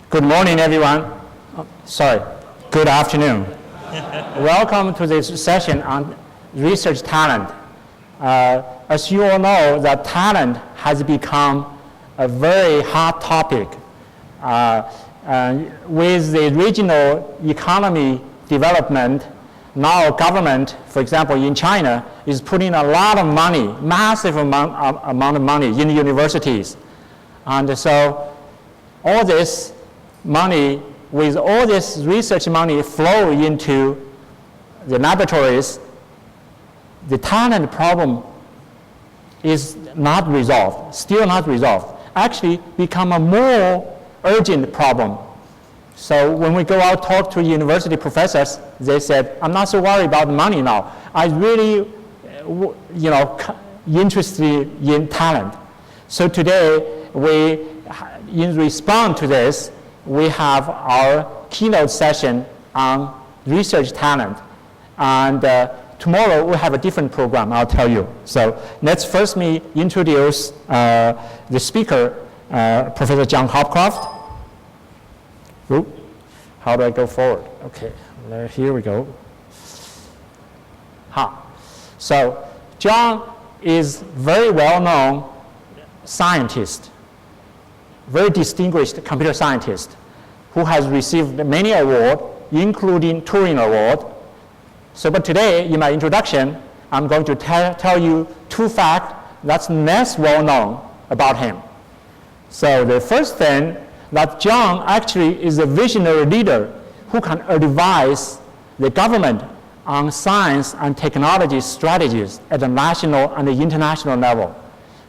Good morning, everyone. Good afternoon. Welcome to this session on research talent. As you all know, that talent has become a very hot topic. With the regional economy development, now government, for example, in China, is putting a lot of money, massive amount of money in universities. And so all this money, with all this research money flow into the laboratories, the talent problem is not resolved, still not resolved. Actually become a more urgent problem. So when we go out talk to university professors, they said, I'm not so worried about money now. I really, interested in talent. So today, in response to this, we have our keynote session on research talent. And tomorrow we have a different program, I'll tell you. So let's first introduce the speaker, Professor John Hopcroft. How do I go forward? Okay, here we go. So John is very well-known scientist, very distinguished computer scientist who has received many awards, including Turing Award. So, but today, in my introduction, I'm going to tell you two facts that's less well-known about him. So the first thing, that John actually is a visionary leader who can advise the government on science and technology strategies at the national and the international level.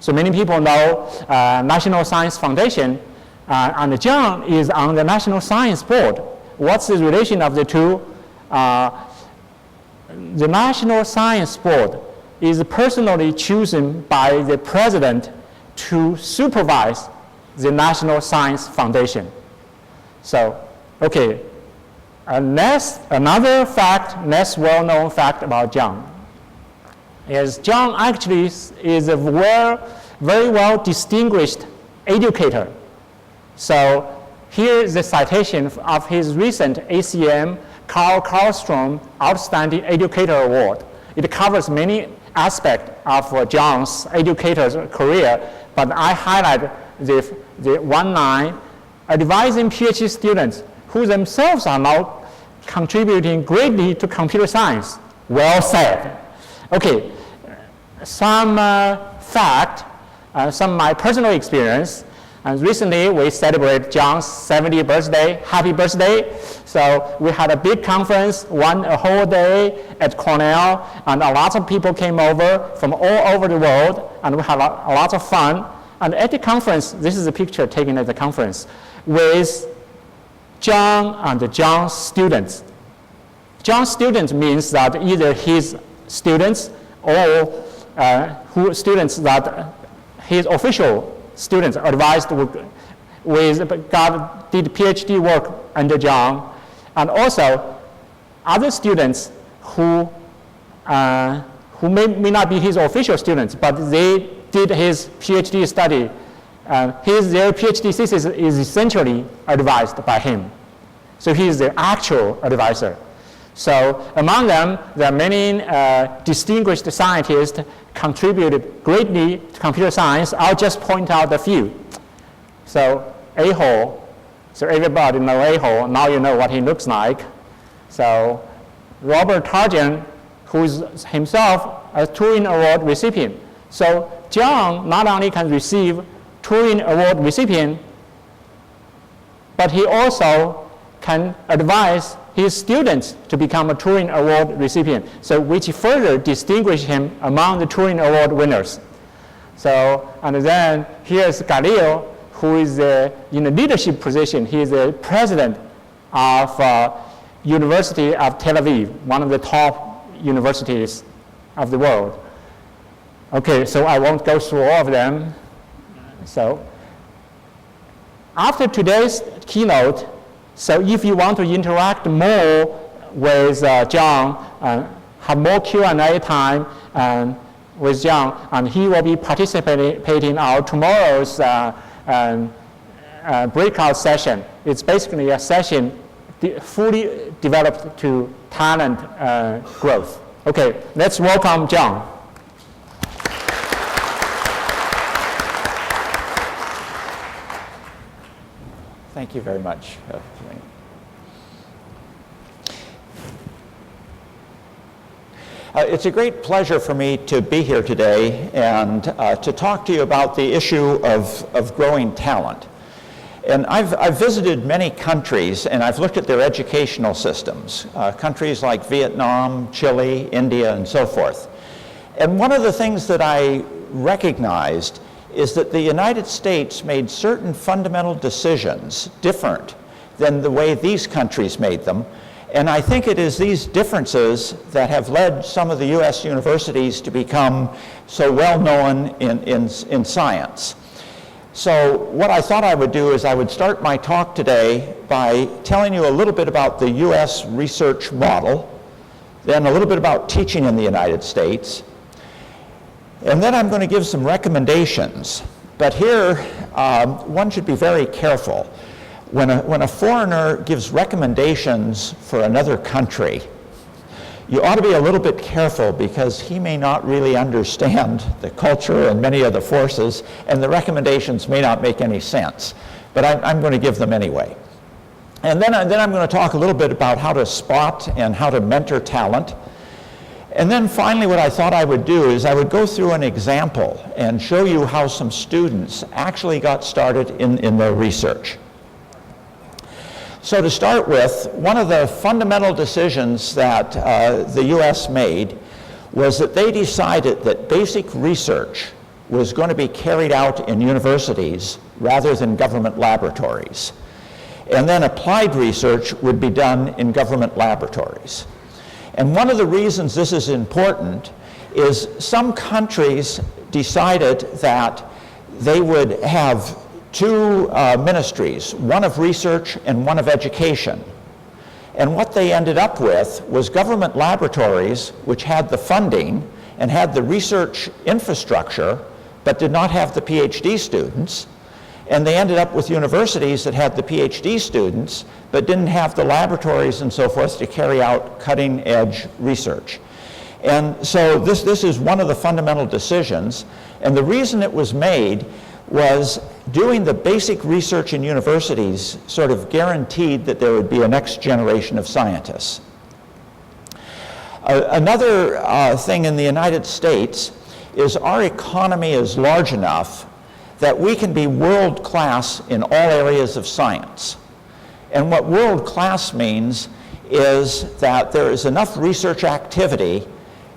So many people know National Science Foundation, and John is on the National Science Board. What's the relation of the two? The National Science Board is personally chosen by the president to supervise the National Science Foundation. So, okay, another fact, less well-known fact about John is John actually is a very well distinguished educator. So here is the citation of his recent ACM Carl Karlstrom Outstanding Educator Award. It covers many aspects of John's educator's career, but I highlight the one line, advising PhD students who themselves are now contributing greatly to computer science. Well said. Okay, some fact, some of my personal experience. And recently we celebrate John's 70th birthday. Happy birthday. So we had a big conference, a whole day at Cornell, and a lot of people came over from all over the world, and we had a lot of fun. And at the conference, this is a picture taken at the conference, with John and John's students. John's students means that either his students or students that his official students advised did PhD work under John, and also other students who may not be his official students, but they did his PhD study. Their PhD thesis is essentially advised by him. So he is the actual advisor. So among them, there are many distinguished scientists contributed greatly to computer science. I'll just point out a few. So A-hole, so everybody know A-hole, now you know what he looks like. So Robert Tarjan, who is himself a Turing Award recipient. So John not only can receive Turing Award recipient, but he also can advise his students to become a Turing Award recipient, so which further distinguish him among the Turing Award winners. So, and then here's Galileo, who is in a leadership position. He is the president of University of Tel Aviv, one of the top universities of the world. Okay, so I won't go through all of them. So after today's keynote, so if you want to interact more with John, have more Q&A time with John, and he will be participating in our tomorrow's breakout session. It's basically a session fully developed to talent growth. Okay, let's welcome John. Thank you very much. It's a great pleasure for me to be here today and to talk to you about the issue of growing talent. And I've visited many countries, and I've looked at their educational systems, countries like Vietnam, Chile, India, and so forth. And one of the things that I recognized is that the United States made certain fundamental decisions different than the way these countries made them. And I think it is these differences that have led some of the U.S. universities to become so well known in science. So what I thought I would do is I would start my talk today by telling you a little bit about the U.S. research model, then a little bit about teaching in the United States, and then I'm going to give some recommendations. But here, one should be very careful. When a foreigner gives recommendations for another country, you ought to be a little bit careful because he may not really understand the culture and many of the forces, and the recommendations may not make any sense. But I'm going to give them anyway. And then I'm going to talk a little bit about how to spot and how to mentor talent. And then finally, what I thought I would do is I would go through an example and show you how some students actually got started in their research. So to start with, one of the fundamental decisions that the U.S. made was that they decided that basic research was going to be carried out in universities rather than government laboratories. And then applied research would be done in government laboratories. And one of the reasons this is important is some countries decided that they would have two ministries, one of research and one of education. And what they ended up with was government laboratories which had the funding and had the research infrastructure, but did not have the PhD students. And they ended up with universities that had the PhD students, but didn't have the laboratories and so forth to carry out cutting-edge research. And so this is one of the fundamental decisions. And the reason it was made was doing the basic research in universities sort of guaranteed that there would be a next generation of scientists. Another thing in the United States is our economy is large enough that we can be world-class in all areas of science. And what world-class means is that there is enough research activity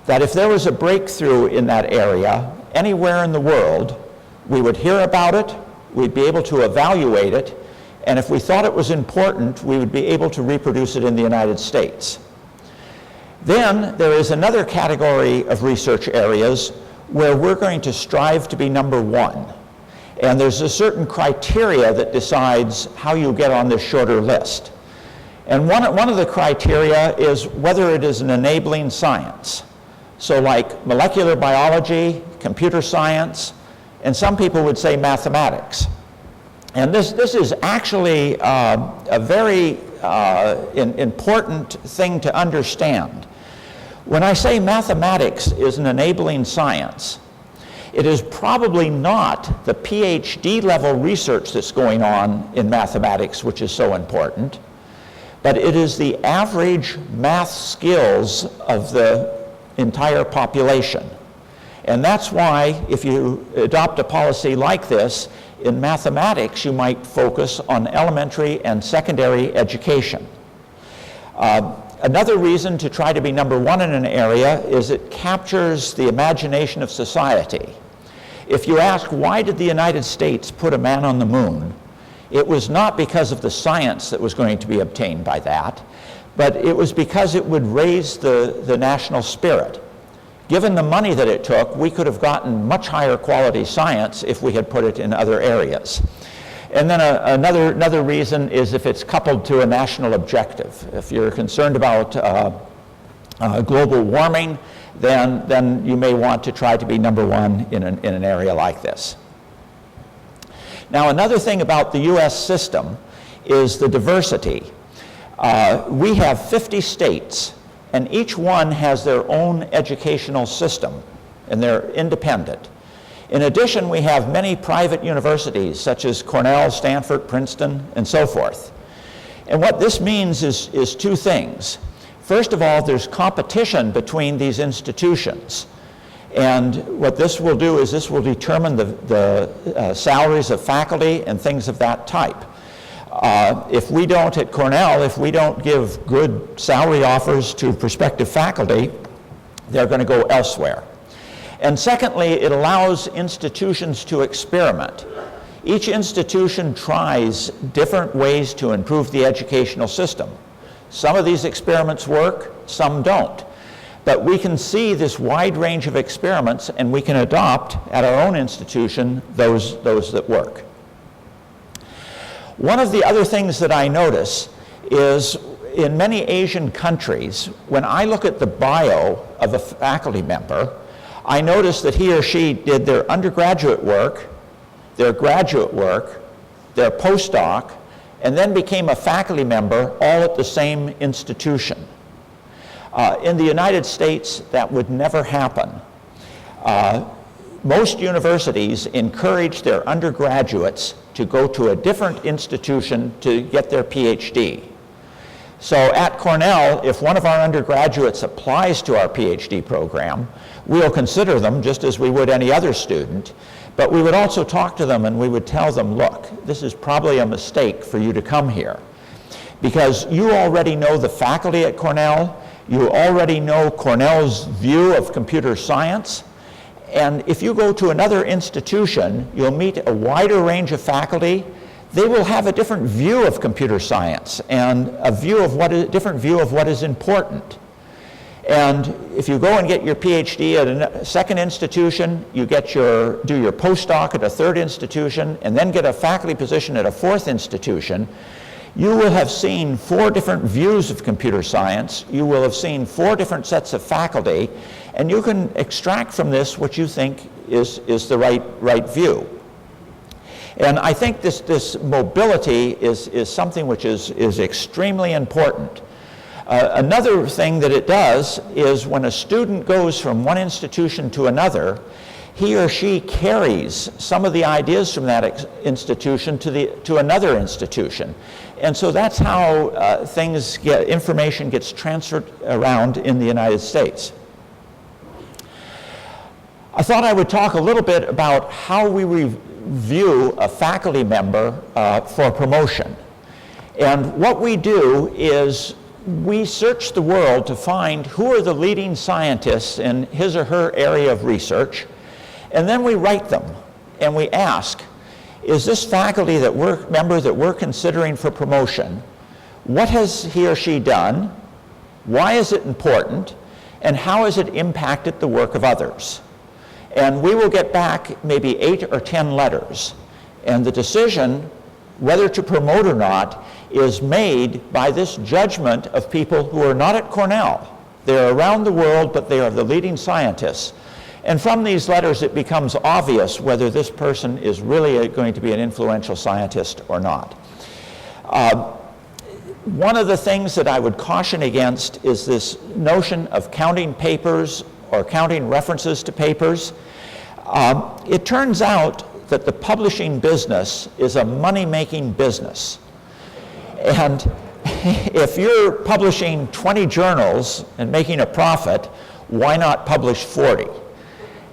that if there was a breakthrough in that area anywhere in the world, we would hear about it, we'd be able to evaluate it, and if we thought it was important, we would be able to reproduce it in the United States. Then there is another category of research areas where we're going to strive to be number one. And there's a certain criteria that decides how you get on this shorter list. And one of the criteria is whether it is an enabling science. So like molecular biology, computer science, and some people would say mathematics. And this is actually a very important thing to understand. When I say mathematics is an enabling science, it is probably not the PhD level research that's going on in mathematics which is so important, but it is the average math skills of the entire population. And that's why if you adopt a policy like this, in mathematics you might focus on elementary and secondary education. Another reason to try to be number one in an area is it captures the imagination of society. If you ask, why did the United States put a man on the moon? It was not because of the science that was going to be obtained by that, but it was because it would raise the national spirit. Given the money that it took, we could have gotten much higher quality science if we had put it in other areas. And then another reason is if it's coupled to a national objective. If you're concerned about global warming, then you may want to try to be number one in an area like this. Now, another thing about the U.S. system is the diversity. We have 50 states, and each one has their own educational system, and they're independent. In addition, we have many private universities, such as Cornell, Stanford, Princeton, and so forth. And what this means is two things. First of all, there's competition between these institutions. And what this will do is this will determine the salaries of faculty and things of that type. If we don't, at Cornell, if we don't give good salary offers to prospective faculty, they're going to go elsewhere. And secondly, it allows institutions to experiment. Each institution tries different ways to improve the educational system. Some of these experiments work, some don't. But we can see this wide range of experiments, and we can adopt at our own institution those that work. One of the other things that I notice is in many Asian countries, when I look at the bio of a faculty member, I notice that he or she did their undergraduate work, their graduate work, their postdoc, and then became a faculty member all at the same institution. In the United States, that would never happen. Most universities encourage their undergraduates to go to a different institution to get their PhD. So at Cornell, if one of our undergraduates applies to our PhD program, we'll consider them just as we would any other student, but we would also talk to them and we would tell them, look, this is probably a mistake for you to come here, because you already know the faculty at Cornell, you already know Cornell's view of computer science, and if you go to another institution, you'll meet a wider range of faculty. They will have a different view of computer science and a different view of what is important. And if you go and get your PhD at a second institution, you do your postdoc at a third institution, and then get a faculty position at a fourth institution, you will have seen 4 different views of computer science. You will have seen 4 different sets of faculty, and you can extract from this what you think is the right view. And I think this mobility is something which is extremely important. Another thing that it does is when a student goes from one institution to another, he or she carries some of the ideas from that institution to another institution. And so that's how information gets transferred around in the United States. I thought I would talk a little bit about how we review a faculty member for promotion. And what we do is we search the world to find who are the leading scientists in his or her area of research, and then we write them and we ask, is this faculty member that we're considering for promotion, what has he or she done, why is it important, and how has it impacted the work of others? And we will get back maybe 8 or 10 letters, and the decision whether to promote or not is made by this judgment of people who are not at Cornell. They're around the world, but they are the leading scientists. And from these letters, it becomes obvious whether this person is really going to be an influential scientist or not. One of the things that I would caution against is this notion of counting papers or counting references to papers. It turns out that the publishing business is a money-making business. And if you're publishing 20 journals and making a profit, why not publish 40?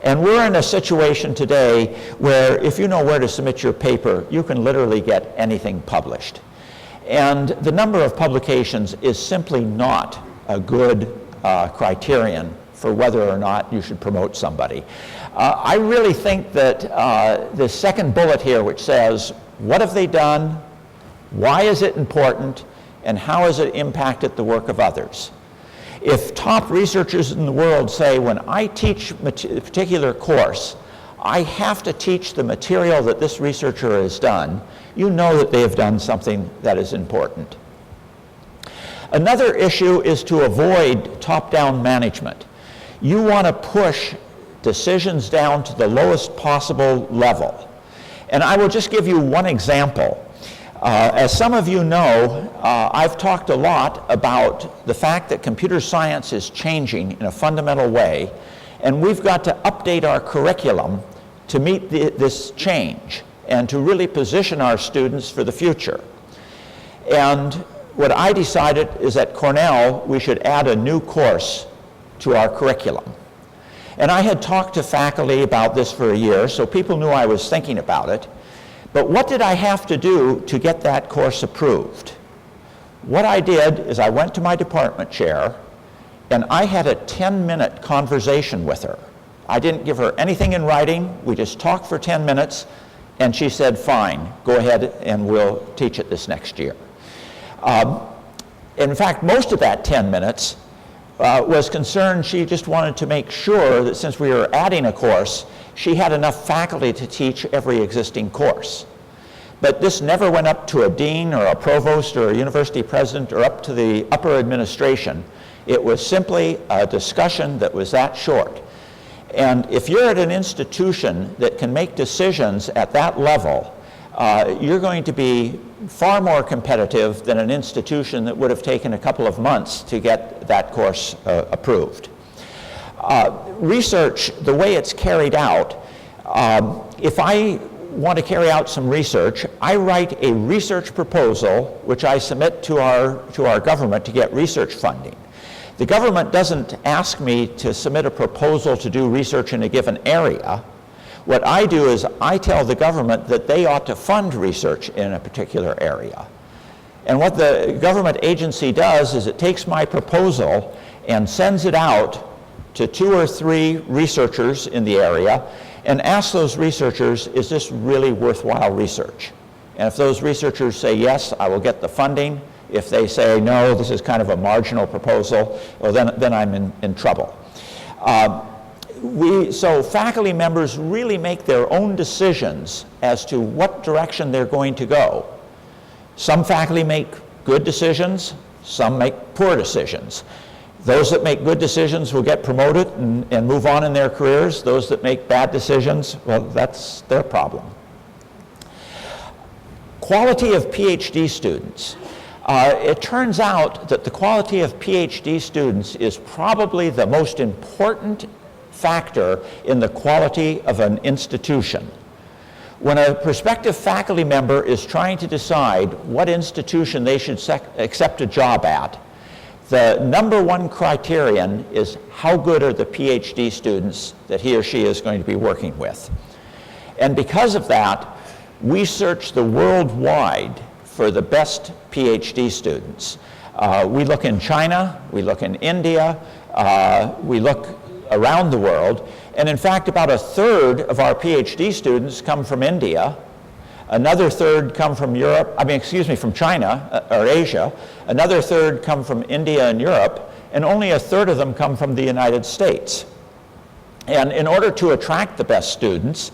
And we're in a situation today where if you know where to submit your paper, you can literally get anything published. And the number of publications is simply not a good criterion for whether or not you should promote somebody. I really think that the second bullet here, which says, what have they done, why is it important, and how has it impacted the work of others? If top researchers in the world say, when I teach a particular course, I have to teach the material that this researcher has done, you know that they have done something that is important. Another issue is to avoid top-down management. You want to push decisions down to the lowest possible level. And I will just give you one example. As some of you know, I've talked a lot about the fact that computer science is changing in a fundamental way, and we've got to update our curriculum to meet this change and to really position our students for the future. And what I decided is at Cornell we should add a new course to our curriculum. And I had talked to faculty about this for a year, so people knew I was thinking about it. But what did I have to do to get that course approved? What I did is I went to my department chair and I had a 10-minute conversation with her. I didn't give her anything in writing. We just talked for 10 minutes and she said, fine, go ahead and we'll teach it this next year. In fact, most of that 10 minutes was concerned. She just wanted to make sure that since we were adding a course, she had enough faculty to teach every existing course. But this never went up to a dean or a provost or a university president or up to the upper administration. It was simply a discussion that was that short. And if you're at an institution that can make decisions at that level, you're going to be far more competitive than an institution that would have taken a couple of months to get that course approved. Research, the way it's carried out, if I want to carry out some research, I write a research proposal which I submit to our government to get research funding. The government doesn't ask me to submit a proposal to do research in a given area. What I do is I tell the government that they ought to fund research in a particular area. And what the government agency does is it takes my proposal and sends it out to 2 or 3 researchers in the area and asks those researchers, is this really worthwhile research? And if those researchers say yes, I will get the funding. If they say no, this is kind of a marginal proposal, well, then I'm in trouble. So faculty members really make their own decisions as to what direction they're going to go. Some faculty make good decisions, some make poor decisions. Those that make good decisions will get promoted and move on in their careers. Those that make bad decisions, well, that's their problem. Quality of PhD students. It turns out that the quality of PhD students is probably the most important factor in the quality of an institution. When a prospective faculty member is trying to decide what institution they should accept a job at, the number one criterion is how good are the PhD students that he or she is going to be working with. And because of that, we search the worldwide for the best PhD students. We look in China, we look in India, we look around the world, and in fact about 1/3 of our PhD students come from India, another 1/3 come from from China or Asia, another 1/3 come from India and Europe, and only 1/3 of them come from the United States. And in order to attract the best students,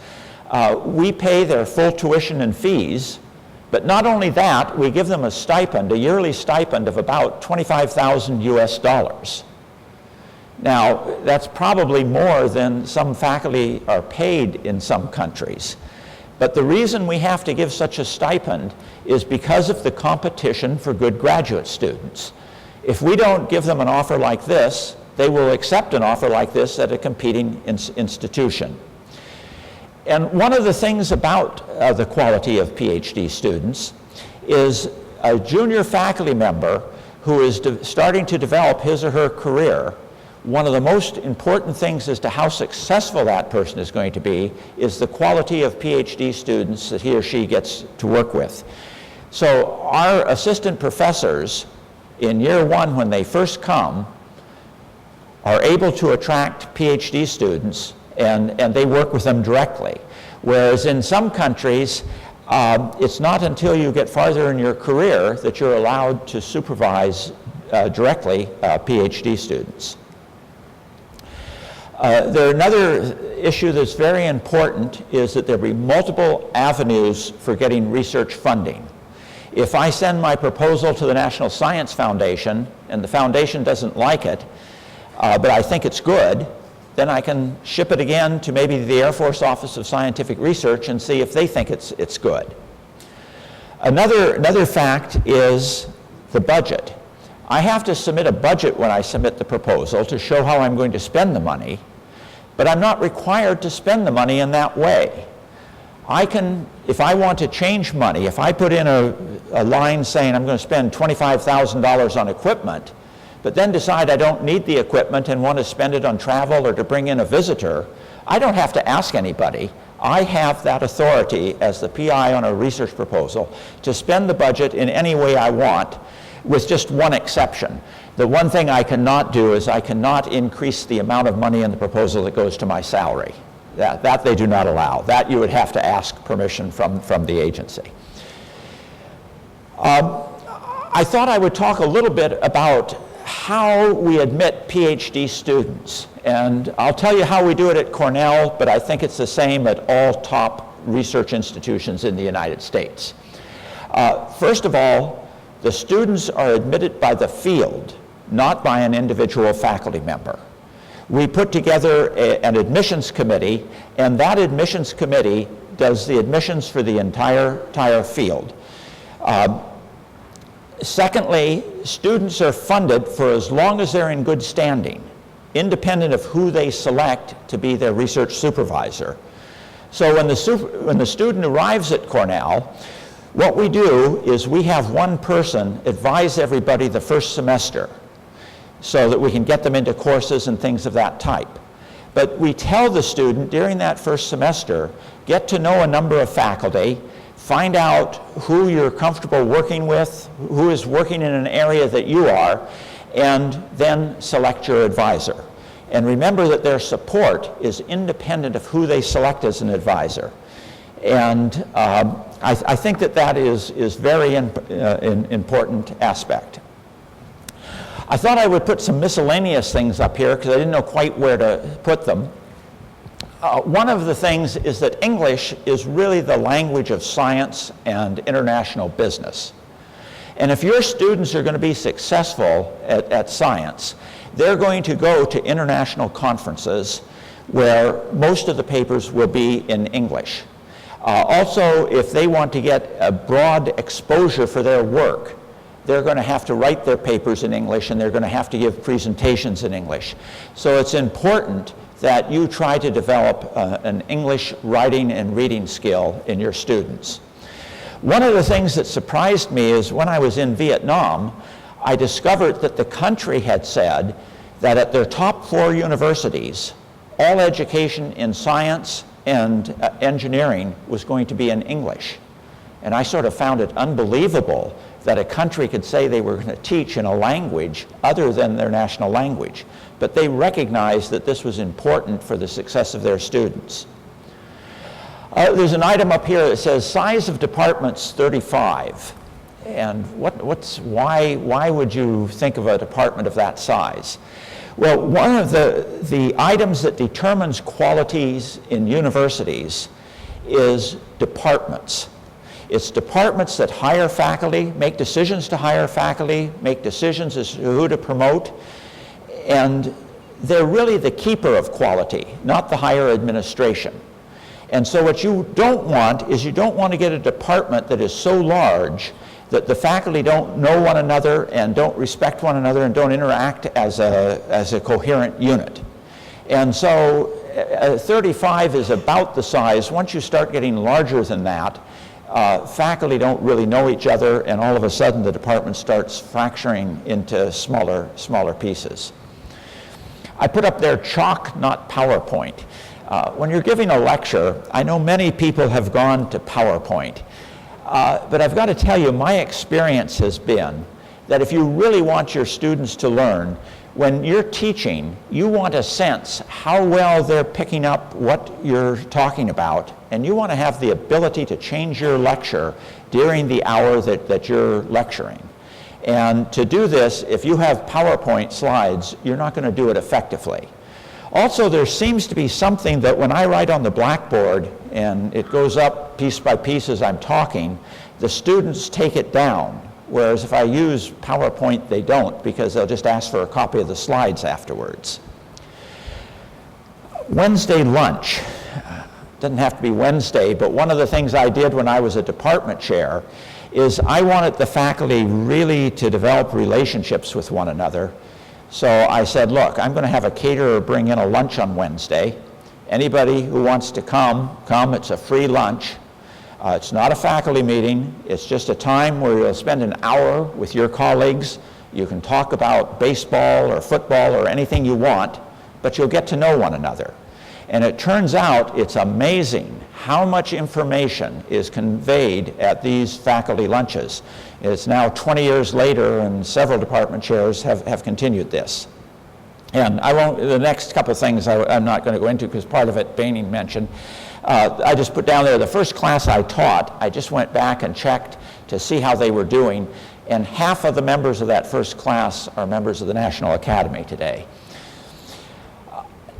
we pay their full tuition and fees, but not only that, we give them a stipend, a yearly stipend of about $25,000 US. Now, that's probably more than some faculty are paid in some countries. But the reason we have to give such a stipend is because of the competition for good graduate students. If we don't give them an offer like this, they will accept an offer like this at a competing institution. And one of the things about the quality of PhD students is a junior faculty member who is starting to develop his or her career. One of the most important things as to how successful that person is going to be is the quality of PhD students that he or she gets to work with. So our assistant professors in year 1, when they first come, are able to attract PhD students and they work with them directly. Whereas in some countries, it's not until you get farther in your career that you're allowed to supervise directly PhD students. Another issue that's very important is that there be multiple avenues for getting research funding. If I send my proposal to the National Science Foundation and the foundation doesn't like it, but I think it's good, then I can ship it again to maybe the Air Force Office of Scientific Research and see if they think it's good. Another fact is the budget. I have to submit a budget when I submit the proposal to show how I'm going to spend the money, but I'm not required to spend the money in that way. I can, if I want to change money, if I put in a line saying I'm going to spend $25,000 on equipment, but then decide I don't need the equipment and want to spend it on travel or to bring in a visitor, I don't have to ask anybody. I have that authority as the PI on a research proposal to spend the budget in any way I want, with just one exception. The one thing I cannot do is I cannot increase the amount of money in the proposal that goes to my salary. That they do not allow. That you would have to ask permission from the agency. I thought I would talk a little bit about how we admit PhD students. And I'll tell you how we do it at Cornell, but I think it's the same at all top research institutions in the United States. First of all, the students are admitted by the field, not by an individual faculty member. We put together an admissions committee, and that admissions committee does the admissions for the entire field. Secondly, students are funded for as long as they're in good standing, independent of who they select to be their research supervisor. So when the student arrives at Cornell, what we do is we have one person advise everybody the first semester so that we can get them into courses and things of that type. But we tell the student during that first semester, get to know a number of faculty, find out who you're comfortable working with, who is working in an area that you are, and then select your advisor. And remember that their support is independent of who they select as an advisor. And I think that is very important aspect. I thought I would put some miscellaneous things up here because I didn't know quite where to put them. One of the things is that English is really the language of science and international business. And if your students are going to be successful at science, they're going to go to international conferences where most of the papers will be in English. Also, if they want to get a broad exposure for their work, they're going to have to write their papers in English and they're going to have to give presentations in English. So it's important that you try to develop an English writing and reading skill in your students. One of the things that surprised me is when I was in Vietnam, I discovered that the country had said that at their top 4 universities, all education in science and engineering was going to be in English. And I sort of found it unbelievable that a country could say they were going to teach in a language other than their national language. But they recognized that this was important for the success of their students. There's an item up here that says size of departments 35. And why would you think of a department of that size? Well, one of the items that determines qualities in universities is departments. It's departments that hire faculty, make decisions to hire faculty, make decisions as to who to promote, and they're really the keeper of quality, not the higher administration. And so what you don't want is you don't want to get a department that is so large that the faculty don't know one another and don't respect one another and don't interact as a coherent unit. And so 35 is about the size. Once you start getting larger than that, faculty don't really know each other, and all of a sudden the department starts fracturing into smaller pieces. I put up there chalk, not PowerPoint. When you're giving a lecture, I know many people have gone to PowerPoint, but I've got to tell you, my experience has been that if you really want your students to learn, when you're teaching, you want to sense how well they're picking up what you're talking about, and you want to have the ability to change your lecture during the hour that you're lecturing. And to do this, if you have PowerPoint slides, you're not going to do it effectively. Also, there seems to be something that when I write on the blackboard and it goes up piece by piece as I'm talking, the students take it down. Whereas if I use PowerPoint, they don't, because they'll just ask for a copy of the slides afterwards. Wednesday lunch. doesn't have to be Wednesday, but one of the things I did when I was a department chair is I wanted the faculty really to develop relationships with one another. So I said, look, I'm going to have a caterer bring in a lunch on Wednesday. Anybody who wants to come. It's a free lunch. It's not a faculty meeting. It's just a time where you'll spend an hour with your colleagues. You can talk about baseball or football or anything you want, but you'll get to know one another. And it turns out it's amazing how much information is conveyed at these faculty lunches. It's now 20 years later, and several department chairs have continued this. And I won't, the next couple of things I'm not going to go into because part of it Baining mentioned. I just put down there the first class I taught, I just went back and checked to see how they were doing, and half of the members of that first class are members of the National Academy today.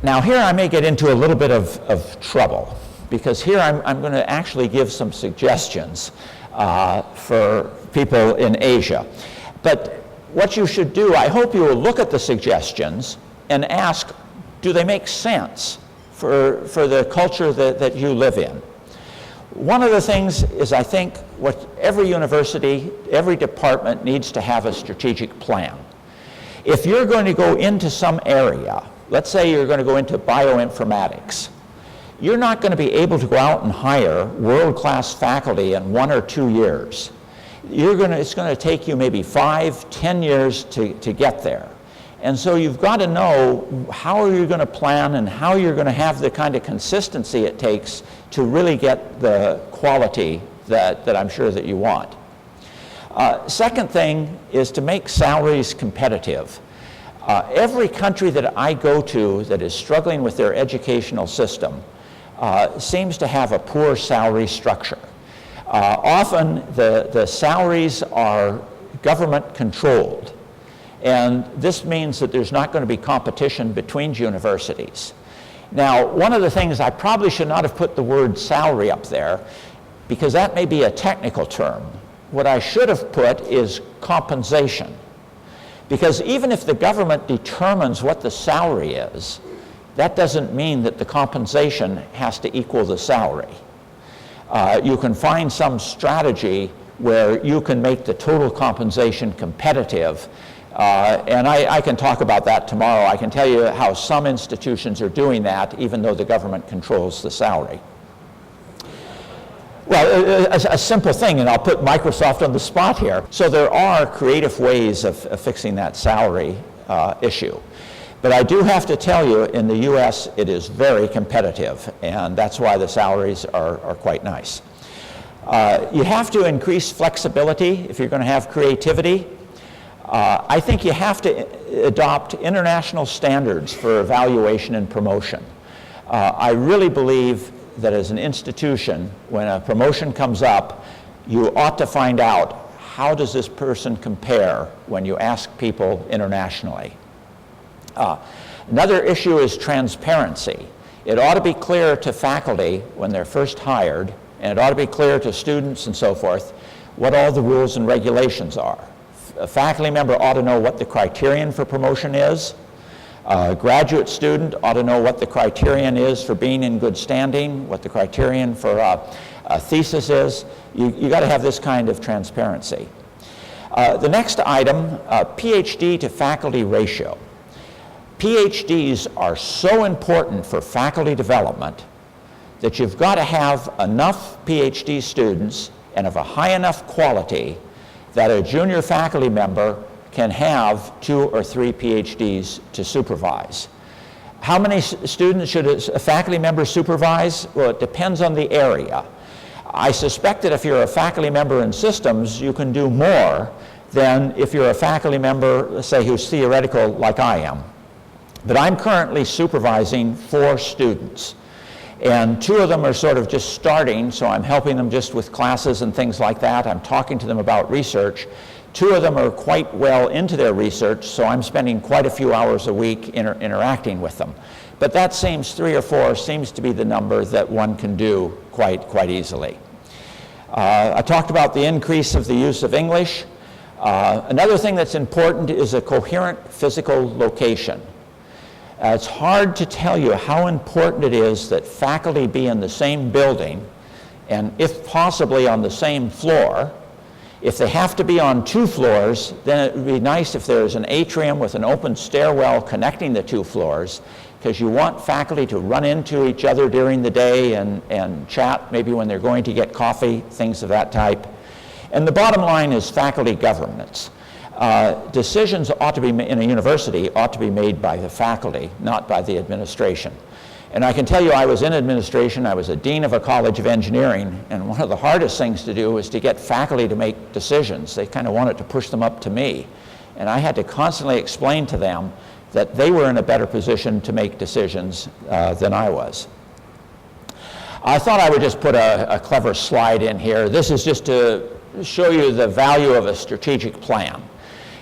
Now here I may get into a little bit of trouble, because here I'm going to actually give some suggestions for people in Asia. But what you should do, I hope you will look at the suggestions and ask, do they make sense for the culture that you live in? One of the things is, I think, what every university, every department needs to have a strategic plan. If you're going to go into some area, let's say you're going to go into bioinformatics, you're not going to be able to go out and hire world-class faculty in 1 or 2 years. It's going to take you maybe 5, 10 years to get there. And so you've got to know how are you going to plan and how you're going to have the kind of consistency it takes to really get the quality that I'm sure that you want. Second thing is to make salaries competitive. Every country that I go to that is struggling with their educational system seems to have a poor salary structure. Often the salaries are government controlled, and this means that there's not going to be competition between universities. Now, one of the things, I probably should not have put the word salary up there, because that may be a technical term. What I should have put is compensation. Because even if the government determines what the salary is, that doesn't mean that the compensation has to equal the salary. You can find some strategy where you can make the total compensation competitive. And I can talk about that tomorrow. I can tell you how some institutions are doing that, even though the government controls the salary. Well, a simple thing, and I'll put Microsoft on the spot here. So there are creative ways of fixing that salary issue. But I do have to tell you, in the US, it is very competitive, and that's why the salaries are quite nice. You have to increase flexibility if you're going to have creativity. I think you have to adopt international standards for evaluation and promotion. I really believe that as an institution, when a promotion comes up, you ought to find out, how does this person compare when you ask people internationally? Another issue is transparency. It ought to be clear to faculty when they're first hired, and it ought to be clear to students and so forth, what all the rules and regulations are. A faculty member ought to know what the criterion for promotion is. A graduate student ought to know what the criterion is for being in good standing, what the criterion for a thesis is. You got to have this kind of transparency. The next item, PhD to faculty ratio. PhDs are so important for faculty development that you've got to have enough PhD students and of a high enough quality that a junior faculty member can have 2 or 3 PhDs to supervise. How many students should a faculty member supervise? Well, it depends on the area. I suspect that if you're a faculty member in systems, you can do more than if you're a faculty member, let's say, who's theoretical like I am. But I'm currently supervising 4 students. And 2 of them are sort of just starting, so I'm helping them just with classes and things like that. I'm talking to them about research. 2 of them are quite well into their research, so I'm spending quite a few hours a week interacting with them. But that seems 3 or 4 seems to be the number that one can do quite easily. I talked about the increase of the use of English. Another thing that's important is a coherent physical location. It's hard to tell you how important it is that faculty be in the same building and, if possibly, on the same floor. If they have to be on 2 floors, then it would be nice if there's an atrium with an open stairwell connecting the 2 floors, because you want faculty to run into each other during the day and chat, maybe when they're going to get coffee, things of that type. And the bottom line is faculty governance. Decisions ought to be in a university ought to be made by the faculty, not by the administration. And I can tell you, I was in administration. I was a dean of a college of engineering, and one of the hardest things to do was to get faculty to make decisions. They kind of wanted to push them up to me, and I had to constantly explain to them that they were in a better position to make decisions than I was. I thought I would just put a clever slide in here. This is just to show you the value of a strategic plan.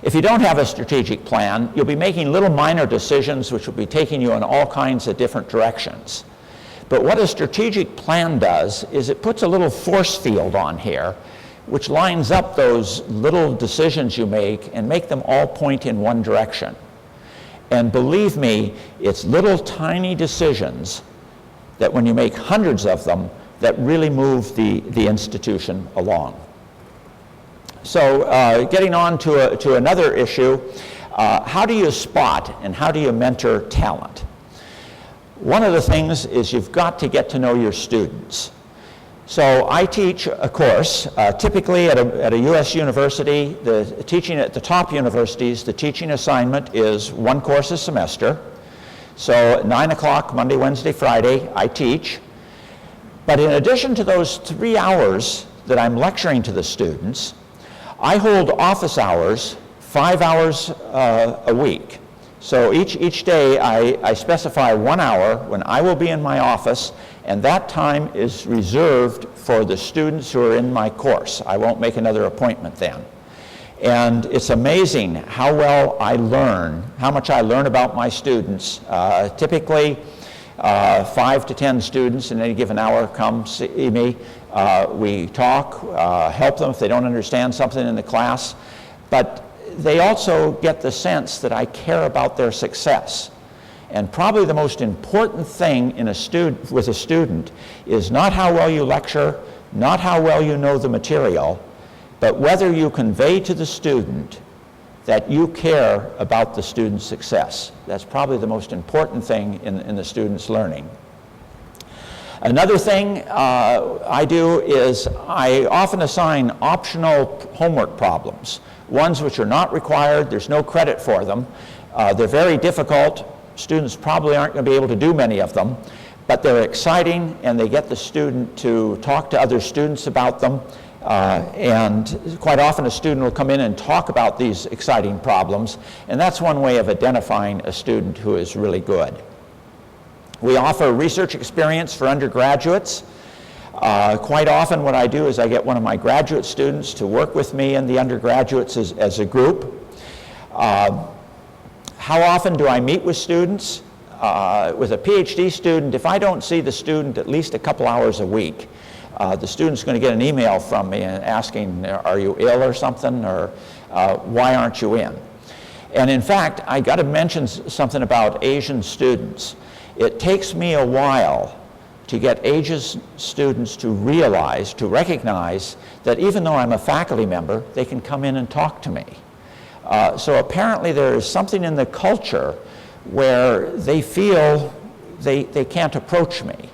If you don't have a strategic plan, you'll be making little minor decisions which will be taking you in all kinds of different directions. But what a strategic plan does is it puts a little force field on here which lines up those little decisions you make and make them all point in one direction. And believe me, it's little tiny decisions that when you make hundreds of them that really move the institution along. So getting on to another issue, how do you spot and how do you mentor talent? One of the things is you've got to get to know your students. So I teach a course, typically at a U.S. university. Teaching at the top universities, the teaching assignment is 1 course a semester. So at 9 o'clock, Monday, Wednesday, Friday, I teach. But in addition to those 3 hours that I'm lecturing to the students, I hold office hours 5 hours a week. So each day I specify 1 hour when I will be in my office, and that time is reserved for the students who are in my course. I won't make another appointment then. And it's amazing how well I learn, how much I learn about my students. Typically 5 to 10 students in any given hour come see me. We talk, help them if they don't understand something in the class, but they also get the sense that I care about their success. And probably the most important thing in with a student is not how well you lecture, not how well you know the material, but whether you convey to the student that you care about the student's success. That's probably the most important thing in the student's learning. Another thing I do is I often assign optional homework problems, ones which are not required, there's no credit for them. They're very difficult. Students probably aren't going to be able to do many of them, but they're exciting and they get the student to talk to other students about them. And quite often a student will come in and talk about these exciting problems, and that's one way of identifying a student who is really good. We offer research experience for undergraduates. Quite often what I do is I get one of my graduate students to work with me and the undergraduates as a group. How often do I meet with students? With a PhD student, if I don't see the student at least a couple hours a week, the student's going to get an email from me asking, are you ill or something, or why aren't you in? And in fact, I got to mention something about Asian students. It takes me a while to get Asian students to realize, to recognize that even though I'm a faculty member, they can come in and talk to me. So apparently there is something in the culture where they feel they can't approach me.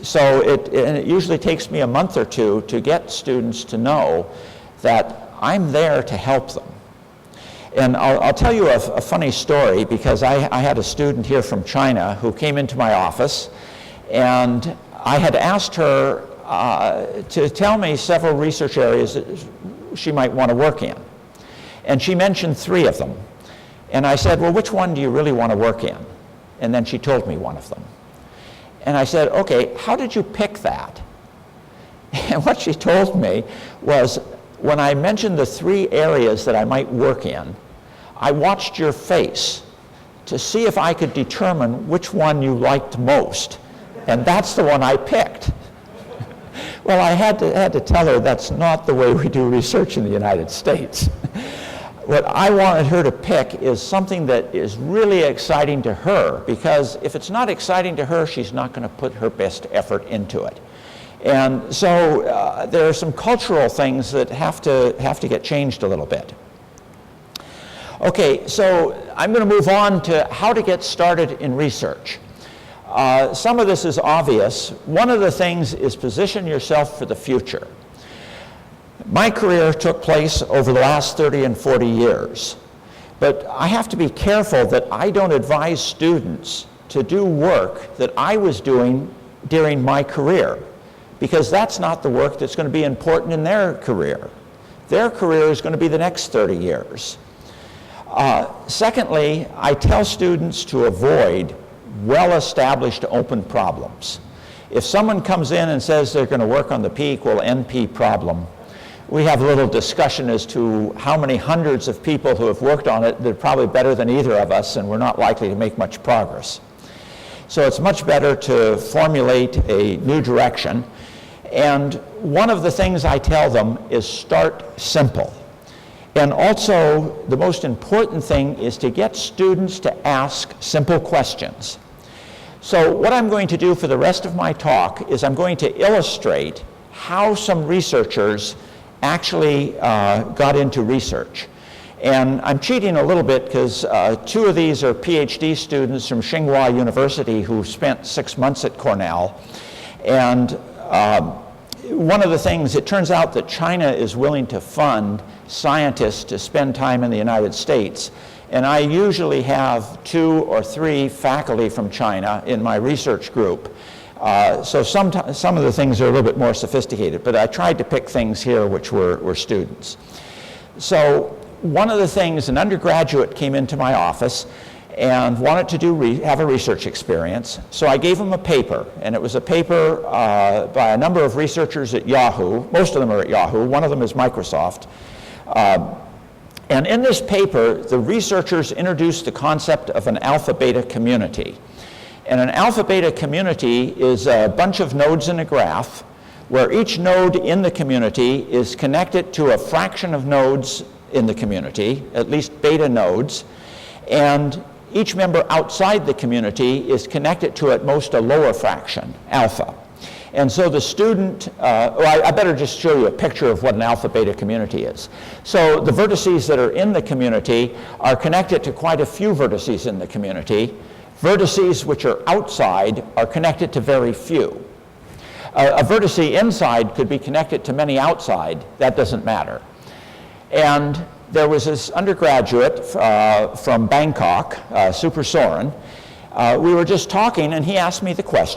So it usually takes me a month or two to get students to know that I'm there to help them. And I'll tell you a funny story, because I had a student here from China who came into my office, and I had asked her to tell me several research areas that she might want to work in. And she mentioned 3 of them. And I said, well, which one do you really want to work in? And then she told me one of them. And I said, okay, how did you pick that? And what she told me was, when I mentioned the 3 areas that I might work in, I watched your face to see if I could determine which one you liked most. And that's the one I picked. Well, I had to tell her that's not the way we do research in the United States. what I wanted her to pick is something that is really exciting to her, because if it's not exciting to her, she's not going to put her best effort into it. And so there are some cultural things that have to get changed a little bit. Okay, so I'm going to move on to how to get started in research. Some of this is obvious. One of the things is position yourself for the future. My career took place over the last 30 and 40 years, but I have to be careful that I don't advise students to do work that I was doing during my career, because that's not the work that's going to be important in their career. Their career is going to be the next 30 years. Secondly, I tell students to avoid well-established open problems. If someone comes in and says they're going to work on the P equal NP problem, we have a little discussion as to how many hundreds of people who have worked on it. They're probably better than either of us, and we're not likely to make much progress. So it's much better to formulate a new direction. And one of the things I tell them is start simple. And also, the most important thing is to get students to ask simple questions. So what I'm going to do for the rest of my talk is I'm going to illustrate how some researchers actually got into research. And I'm cheating a little bit because two of these are PhD students from Tsinghua University who spent 6 months at Cornell. And one of the things, it turns out that China is willing to fund scientists to spend time in the United States. And I usually have 2 or 3 faculty from China in my research group. So some of the things are a little bit more sophisticated, but I tried to pick things here which were students. So one of the things, an undergraduate came into my office and wanted to have a research experience. So I gave him a paper, and it was a paper by a number of researchers at Yahoo. Most of them are at Yahoo. One of them is Microsoft. And in this paper, the researchers introduced the concept of an alpha-beta community. And an alpha-beta community is a bunch of nodes in a graph where each node in the community is connected to a fraction of nodes in the community, at least beta nodes, and each member outside the community is connected to at most a lower fraction, alpha. And so the student, I better just show you a picture of what an alpha-beta community is. So the vertices that are in the community are connected to quite a few vertices in the community. Vertices which are outside are connected to very few. A vertex inside could be connected to many outside. That doesn't matter. And there was this undergraduate from Bangkok, Super Soren. We were just talking, and he asked me the question,